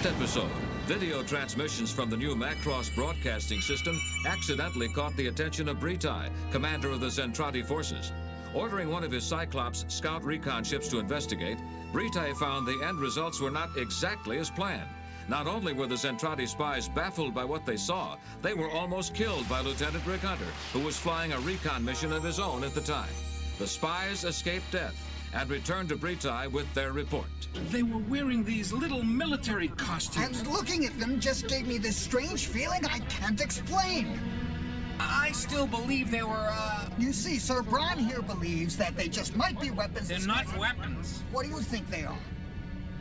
Last episode, video transmissions from the new Macross broadcasting system accidentally caught the attention of Britai, commander of the Zentraedi forces. Ordering one of his Cyclops scout recon ships to investigate, Britai found the end results were not exactly as planned. Not only were the Zentraedi spies baffled by what they saw, they were almost killed by Lieutenant Rick Hunter, who was flying a recon mission of his own at the time. The spies escaped death and returned to Britai with their report. They were wearing these little military costumes. And looking at them just gave me this strange feeling I can't explain. I still believe they were, You see, Sir Braun here believes that they just might be weapons. They're not weapons. What do you think they are?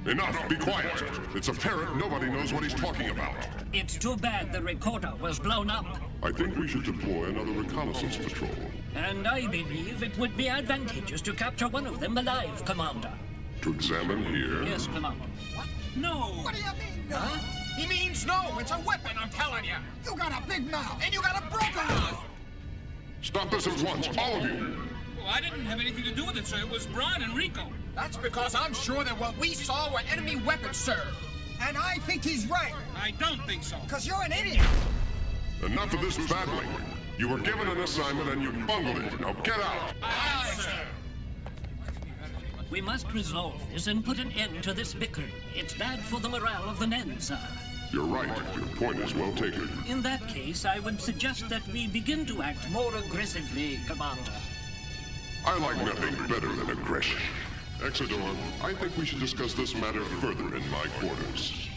Enough! Be quiet! It's apparent nobody knows what he's talking about. It's too bad the recorder was blown up. I think we should deploy another reconnaissance patrol. And I believe it would be advantageous to capture one of them alive, Commander. To examine here? Yes, Commander. What? No. What do you mean, no? Huh? He means no. It's a weapon, I'm telling you. You got a big mouth. And you got a broken mouth. Stop this at once, all of you! Well, I didn't have anything to do with it, sir. It was Braun and Rico. That's because I'm sure that what we saw were enemy weapons, sir. And I think he's right. I don't think so. Because you're an idiot. Enough of this babbling. You were given an assignment and you bungled it. Now get out! Aye, sir. We must resolve this and put an end to this bickering. It's bad for the morale of the men, sir. You're right. Your point is well taken. In that case, I would suggest that we begin to act more aggressively, Commander. I like nothing better than aggression. Exodor, I think we should discuss this matter further in my quarters.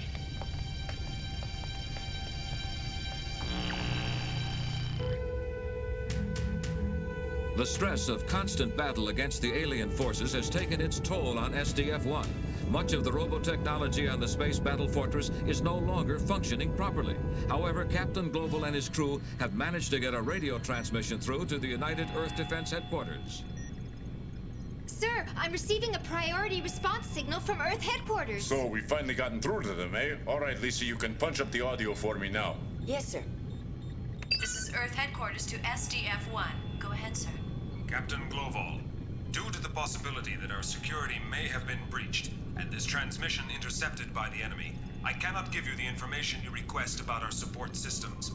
The stress of constant battle against the alien forces has taken its toll on SDF-1. Much of the robotechnology on the space battle fortress is no longer functioning properly. However, Captain Global and his crew have managed to get a radio transmission through to the United Earth Defense Headquarters. Sir, I'm receiving a priority response signal from Earth Headquarters. So we've finally gotten through to them, eh? All right, Lisa, you can punch up the audio for me now. Yes, sir. This is Earth Headquarters to SDF-1. Go ahead, sir. Captain Global, due to the possibility that our security may have been breached and this transmission intercepted by the enemy, I cannot give you the information you request about our support systems.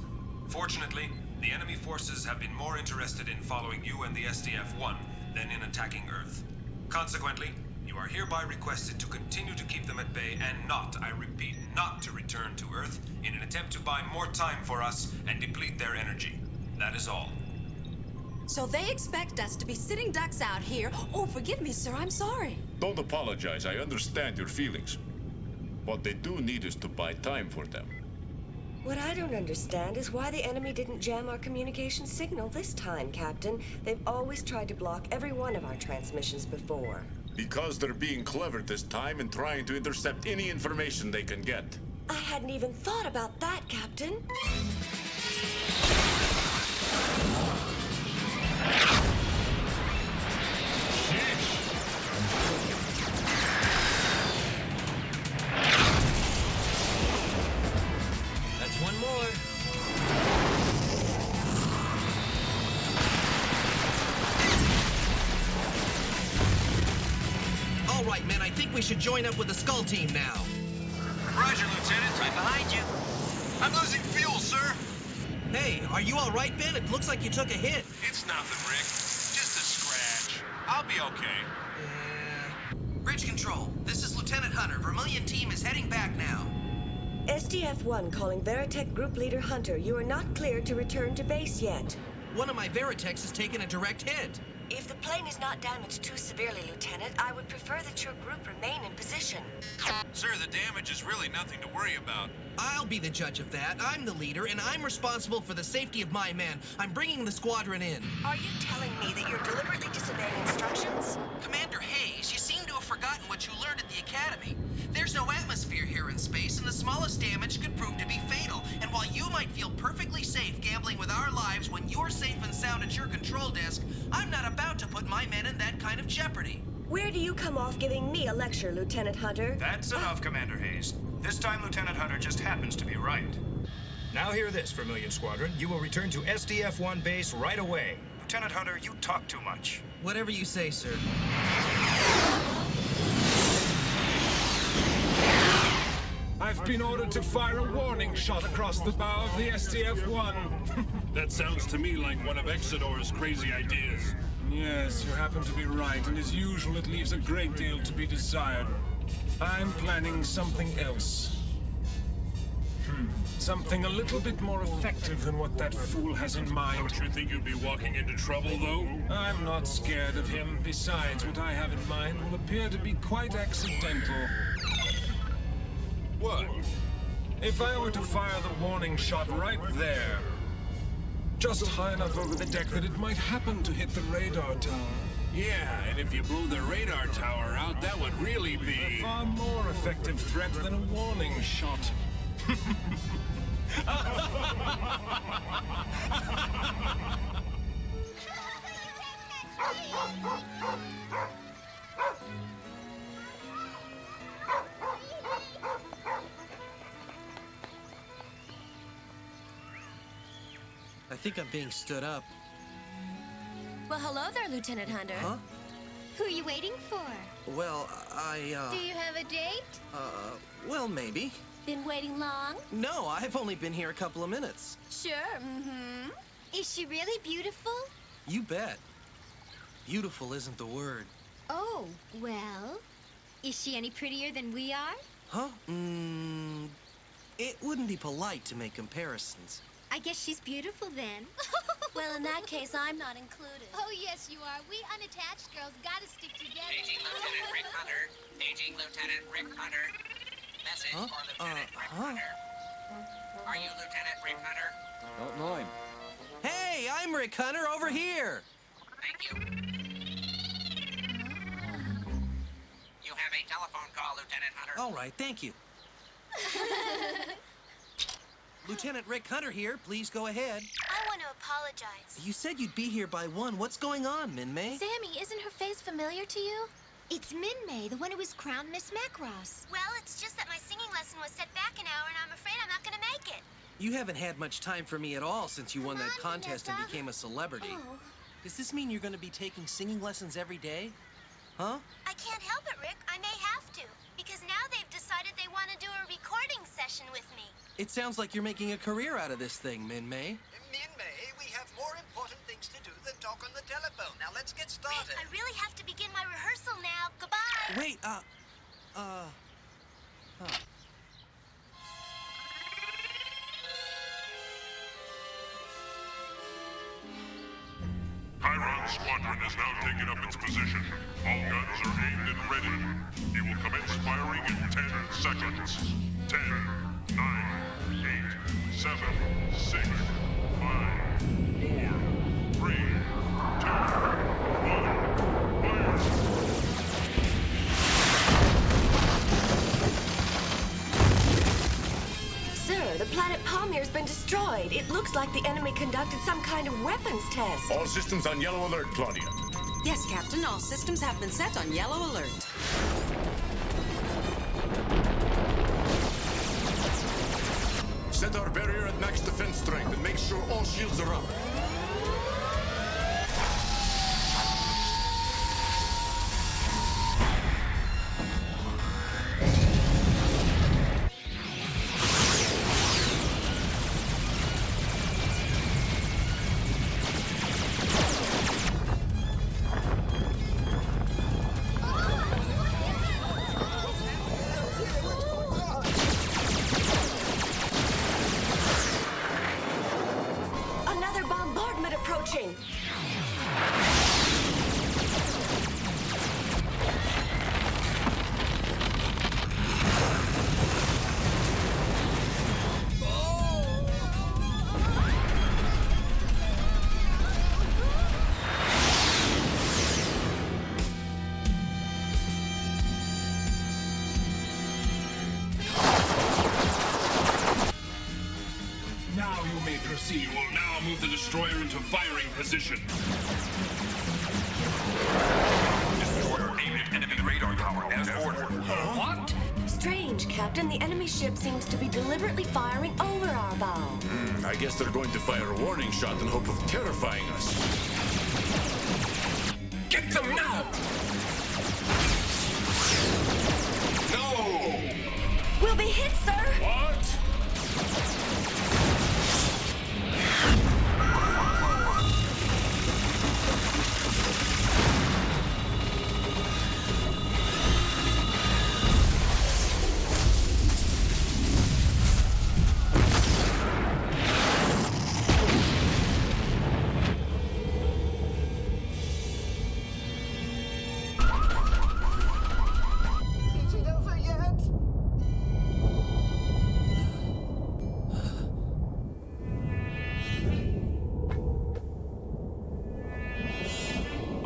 Fortunately, the enemy forces have been more interested in following you and the SDF-1 than in attacking Earth. Consequently, you are hereby requested to continue to keep them at bay and not, I repeat, not to return to Earth in an attempt to buy more time for us and deplete their energy. That is all. So they expect us to be sitting ducks out here. Oh, forgive me, sir, I'm sorry. Don't apologize. I understand your feelings. What they do need is to buy time for them. What I don't understand is why the enemy didn't jam our communication signal this time, Captain. They've always tried to block every one of our transmissions before. Because they're being clever this time and trying to intercept any information they can get. I hadn't even thought about that, Captain. That's one more. All right, men, I think we should join up with the Skull team now. Roger, Lieutenant. Right behind you. I'm losing fuel, sir. Hey, are you all right, Ben? It looks like you took a hit. It's nothing, Rick. Just a scratch. I'll be okay. Bridge control. This is Lieutenant Hunter. Vermilion team is heading back now. SDF-1 calling Veritech Group Leader Hunter. You are not cleared to return to base yet. One of my Veritechs has taken a direct hit. If the plane is not damaged too severely, Lieutenant, I would prefer that your group remain in position. Sir, the damage is really nothing to worry about. I'll be the judge of that. I'm the leader, and I'm responsible for the safety of my men. I'm bringing the squadron in. Are you telling me that you're deliberately disobeying instructions? Commander Hayes, you seem to have forgotten what you learned at the Academy. There's no atmosphere here in space, and the smallest damage could prove to be fatal. And while you might feel perfectly safe gambling with our lives when you're safe and sound at your control desk, I'm not about to put my men in that kind of jeopardy. Where do you come off giving me a lecture, Lieutenant Hunter? That's enough, Commander Hayes. This time, Lieutenant Hunter just happens to be right. Now hear this, Vermilion Squadron. You will return to SDF-1 base right away. Lieutenant Hunter, you talk too much. Whatever you say, sir. I've been ordered to fire a warning shot across the bow of the SDF-1. That sounds to me like one of Exodor's crazy ideas. Yes, you happen to be right, and as usual, it leaves a great deal to be desired. I'm planning something else. Something a little bit more effective than what that fool has in mind. Don't you think you'd be walking into trouble, though? I'm not scared of him. Besides, what I have in mind will appear to be quite accidental. What? If I were to fire the warning shot right there, just high enough over the deck that it might happen to hit the radar tower. Yeah, and if you blew the radar tower out, that would really be a far more effective threat than a warning shot. I think I'm being stood up. Well, hello there, Lieutenant Hunter. Huh? Who are you waiting for? Well, Do you have a date? Well, maybe. Been waiting long? No, I've only been here a couple of minutes. Sure, mm-hmm. Is she really beautiful? You bet. Beautiful isn't the word. Oh, well, is she any prettier than we are? Huh? It wouldn't be polite to make comparisons. I guess she's beautiful then. Well, in that case, I'm not included. Oh, yes, you are. We unattached girls gotta stick together. Paging Lieutenant Rick Hunter. Paging Lieutenant Rick Hunter. Message for Lieutenant Rick Hunter. Are you Lieutenant Rick Hunter? Don't mind. Hey, I'm Rick Hunter over here. Thank you. You have a telephone call, Lieutenant Hunter. All right, thank you. Lieutenant Rick Hunter here. Please go ahead. I want to apologize. You said you'd be here by 1. What's going on, Min-May? Sammy, isn't her face familiar to you? It's Min-May, the one who was crowned Miss Macross. Well, it's just that my singing lesson was set back an hour, and I'm afraid I'm not going to make it. You haven't had much time for me at all since you won that contest and became a celebrity. Oh. Does this mean you're going to be taking singing lessons every day? Huh? I can't help it, Rick. I may have to. Because now they've decided they want to do a recording session with me. It sounds like you're making a career out of this thing, Min-May. Min-May, we have more important things to do than talk on the telephone. Now let's get started. Rick, I really have to begin my rehearsal now. Goodbye. Wait, Chiron Squadron has now taken up its position. All guns are aimed and ready. You will commence firing in 10 seconds. 10, 9, 8, 7, 6, 5, 4, 3, 2, 1, fire! Sir, the planet Palmyr's been destroyed. It looks like the enemy conducted some kind of weapons test. All systems on yellow alert, Claudia. Yes, Captain. All systems have been set on yellow alert. Set our barrier at max defense strength and make sure all shields are up. You will now move the destroyer into firing position. Destroyer aimed at enemy radar tower as ordered. What? Strange, Captain. The enemy ship seems to be deliberately firing over our bow. I guess they're going to fire a warning shot in hope of terrifying us. Get them now! No! We'll be hit, sir!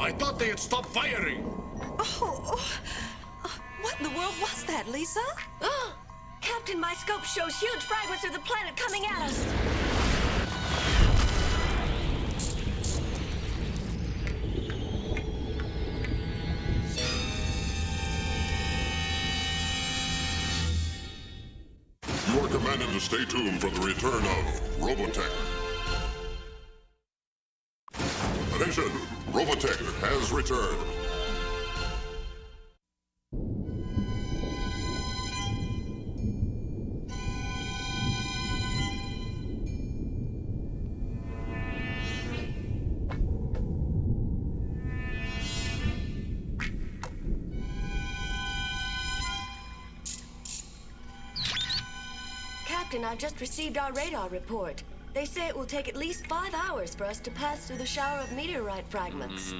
I thought they had stopped firing. What in the world was that, Lisa? Captain, my scope shows huge fragments of the planet coming at us. You are commanded to stay tuned for the return of Robotech. Attention! Robotech has returned. Captain, I've just received our radar report. They say it will take at least 5 hours for us to pass through the shower of meteorite fragments.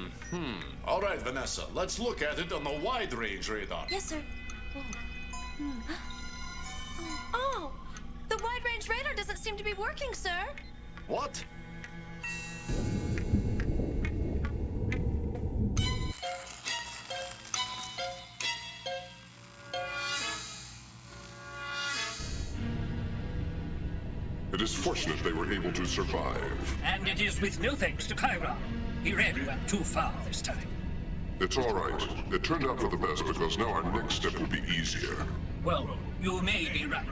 All right, Vanessa, let's look at it on the wide-range radar. Yes, sir. Oh, the wide-range radar doesn't seem to be working, sir. What? It is fortunate they were able to survive. And it is with no thanks to Chiron. He really went too far this time. It's all right. It turned out for the best because now our next step will be easier. Well, you may be right.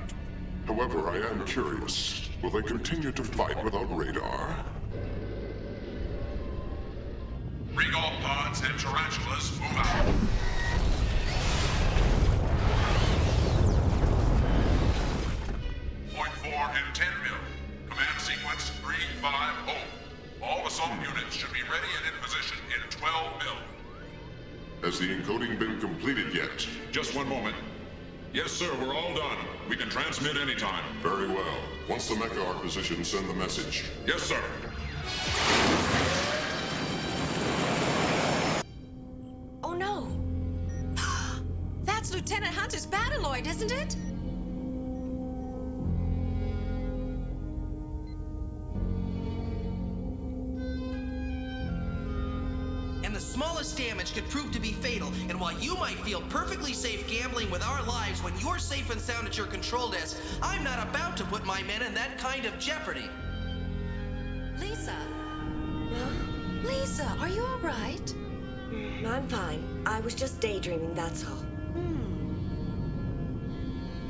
However, I am curious. Will they continue to fight without radar? Regal pods and tarantulas move out. Point 4 and 10 mil. Command sequence 350. All assault units should be ready and in position in 12 mil. Has the encoding been completed yet? Just one moment. Yes, sir, we're all done. We can transmit anytime. Very well. Once the mecha are positioned, send the message. Yes, sir. Oh, no. That's Lieutenant Hunter's Battloid, isn't it? And the smallest damage could prove to be fatal. And while you might feel perfectly safe gambling with our lives when you're safe and sound at your control desk, I'm not about to put my men in that kind of jeopardy. Lisa? Lisa, are you all right? I'm fine. I was just daydreaming, that's all.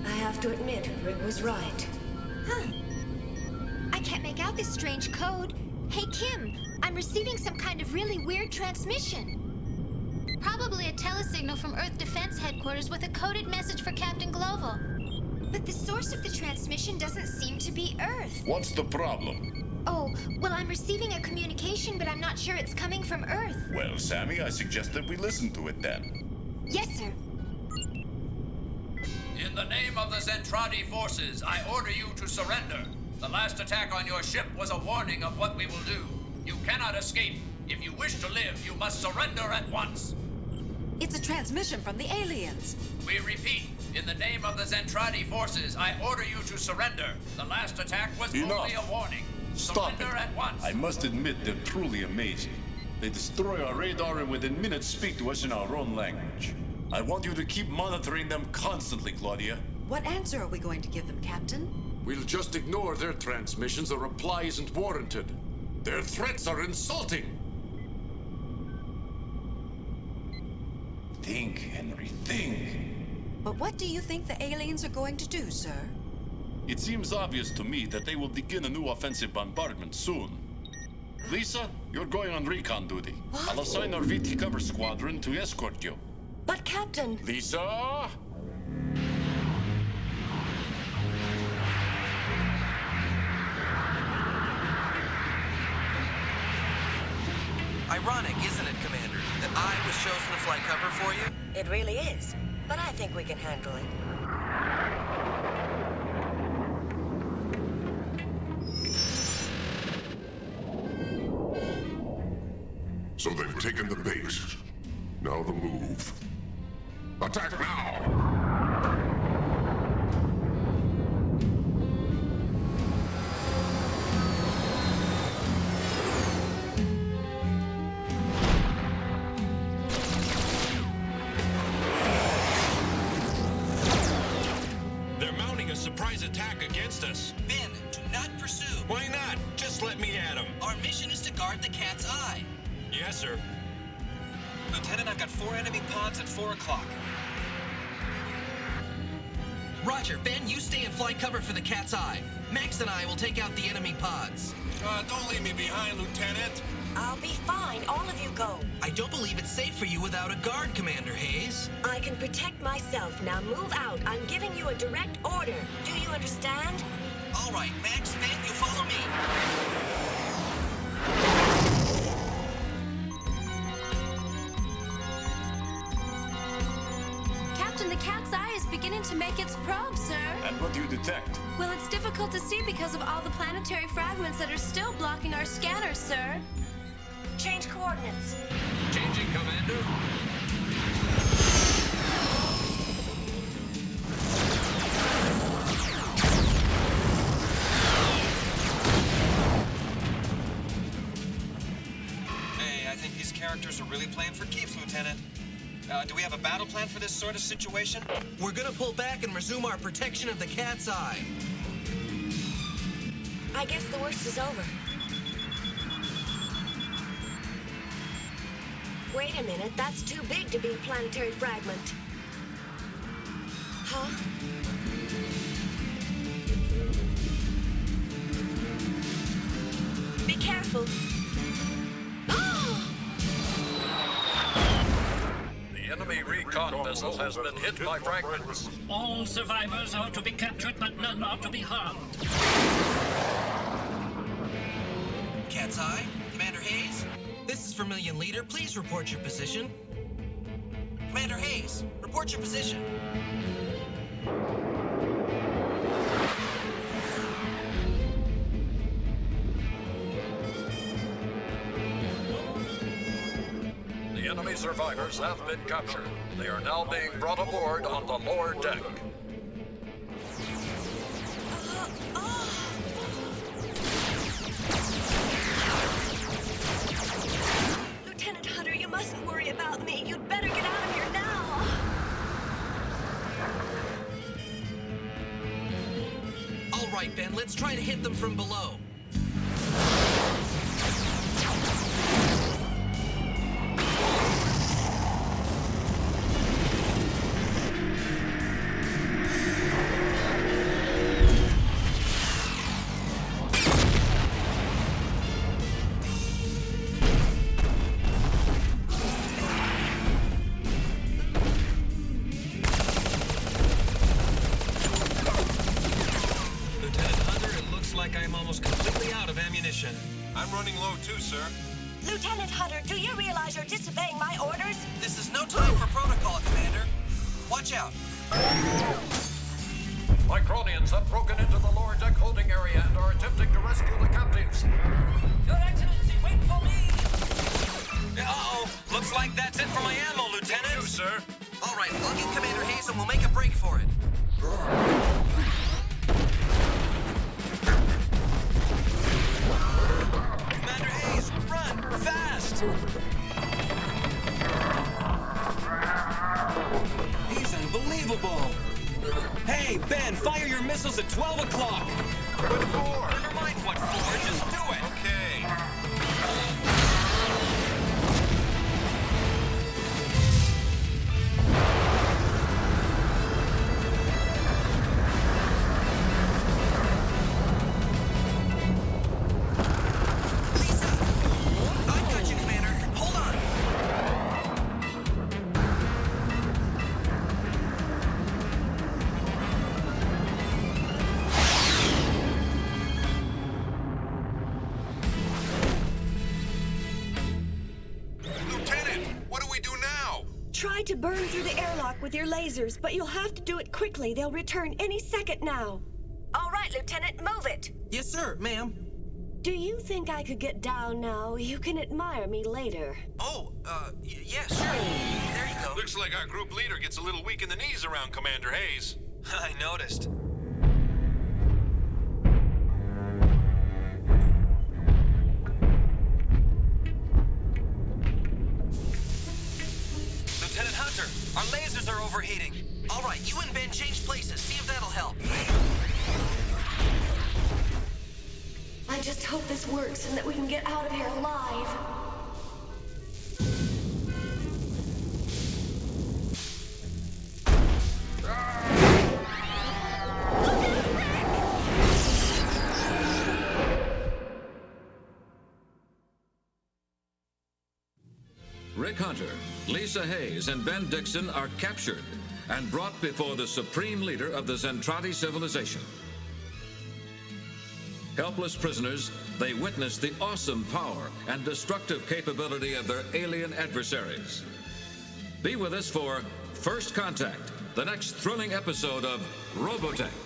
I have to admit, Rick was right. I can't make out this strange code. Hey, Kim, I'm receiving some kind of really weird transmission. Probably a telesignal from Earth Defense Headquarters with a coded message for Captain Global. But the source of the transmission doesn't seem to be Earth. What's the problem? Oh, well, I'm receiving a communication, but I'm not sure it's coming from Earth. Well, Sammy, I suggest that we listen to it then. Yes, sir. In the name of the Zentraedi forces, I order you to surrender. The last attack on your ship was a warning of what we will do. You cannot escape. If you wish to live, you must surrender at once. It's a transmission from the aliens. We repeat, in the name of the Zentraedi forces, I order you to surrender. The last attack was only a warning. Stop it. Surrender at once. I must admit they're truly amazing. They destroy our radar and within minutes speak to us in our own language. I want you to keep monitoring them constantly, Claudia. What answer are we going to give them, Captain? We'll just ignore their transmissions. A reply isn't warranted. Their threats are insulting. Think, Henry, think. But what do you think the aliens are going to do, sir? It seems obvious to me that they will begin a new offensive bombardment soon. Lisa, you're going on recon duty. What? I'll assign our VT cover squadron to escort you. But, Captain... Lisa! Ironic, isn't it, Commander, that I was chosen to fly cover for you? It really is. But I think we can handle it. So they've taken the base. Now the move. Attack now! attack against us. Ben, do not pursue. Why not? Just let me at him. Our mission is to guard the cat's eye. Yes, sir. Lieutenant, I've got 4 enemy pods at 4 o'clock. Roger. Ben, you stay in flight cover for the cat's eye. Max and I will take out the enemy pods. Don't leave me behind, Lieutenant. I'll be fine. All of you go. I don't believe it's safe for you without a guard, Commander Hayes. I can protect myself. Now move out. I'm giving you a direct order. Do you understand? All right, Max, Ben, you follow me. Captain, the cat's eye is beginning to make its probe, sir. And what do you detect? Well, it's difficult to see because of all the planetary fragments that are still blocking our scanners, sir. Change coordinates. Changing, Commander. Hey, I think these characters are really playing for keeps, Lieutenant. Do we have a battle plan for this sort of situation? We're gonna pull back and resume our protection of the cat's eye. I guess the worst is over. Wait a minute, that's too big to be a planetary fragment. Huh? Be careful. The enemy recon vessel has been hit by fragments. All survivors are to be captured, but none are to be harmed. Cat's eye, Commander Hayes? This is Vermilion Leader. Please report your position. Commander Hayes, report your position. The enemy survivors have been captured. They are now being brought aboard on the lower deck. Lieutenant Hunter, you mustn't worry about me. You'd better get out of here now. All right, Ben, let's try to hit them from below. I'm running low too, sir. Lieutenant Hunter, do you realize you're disobeying my orders? This is no time for protocol, Commander. Watch out. Micronians have broken into the lower deck holding area and are attempting to rescue the captives. Your Excellency, wait for me! Uh-oh. Looks like that's it for my ammo, Lieutenant. You, sir. All right, I'll get Commander Hayes and we'll make a break for it. Commander Hayes, run! Fast! He's unbelievable! Hey, Ben, fire your missiles at 12 o'clock! What for? Never mind what for, just do it! Okay. Try to burn through the airlock with your lasers, but you'll have to do it quickly. They'll return any second now. All right, Lieutenant, move it. Yes, sir, ma'am. Do you think I could get down now? You can admire me later. Oh, yeah, sure. There you go. Looks like our group leader gets a little weak in the knees around Commander Hayes. I noticed. Lieutenant Hunter, our lasers are overheating. All right, you and Ben change places. See if that'll help. just hope this works and that we can get out of here alive. Rick Hunter, Lisa Hayes, and Ben Dixon are captured and brought before the supreme leader of the Zentraedi civilization. Helpless prisoners, they witness the awesome power and destructive capability of their alien adversaries. Be with us for First Contact, the next thrilling episode of Robotech.